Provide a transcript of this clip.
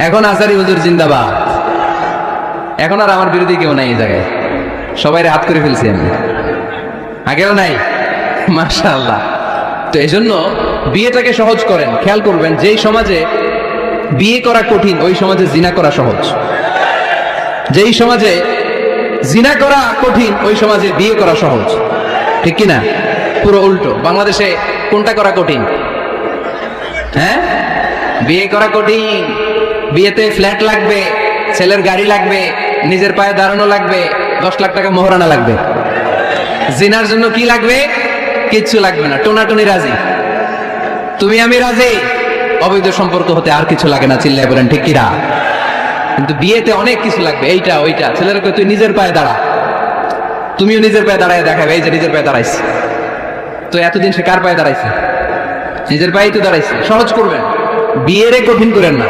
এখন আসারি হুজুর জিন্দাবাদ। এখন আর আমার বিরোধী কেউ নাই এই জায়গায়, সবাই হাত করে ফেলছি আমি, আগেও নাই। মাশাআল্লাহ। তো এই জন্য বিয়েটাকে সহজ করেন। খেয়াল করবেন, যেই সমাজে বিয়ে করা কঠিন ওই সমাজে জিনা করা সহজ, যেই সমাজে জিনা করা কঠিন ওই সমাজে বিয়ে করা সহজ, ঠিক কিনা? পুরো উল্টো। বাংলাদেশে কোনটা করা কঠিন? হ্যাঁ, বিয়ে করা কঠিন। বিয়েতে ফ্ল্যাট লাগবে, ছেলের গাড়ি লাগবে, নিজের পায়ে দাঁড়ানো লাগবে, 10 লাখ টাকা মোহরানা লাগবে। জিনার জন্য কি লাগবে? কিচ্ছু লাগবে না, টোনাটুনি রাজি, তুমি আমি রাজি, অবৈধ সম্পর্ক হতে আর কিছু লাগে না। চিল্লায় বলেন ঠিক কিনা? কিন্তু বিয়েতে অনেক কিছু লাগবে, এইটা ওইটা। ছেলেরা কই তুই নিজের পায়ে দাঁড়া, তুমিও নিজের পায়ে দাঁড়ায় দেখাবে, এই যে নিজের পায়ে দাঁড়াইছে। তো এতদিন সে কার পায়ে দাঁড়াইছে? নিজের পায়েই তো দাঁড়াইছে। সহজ করবেন, বিয়েরে কঠিন করেন না।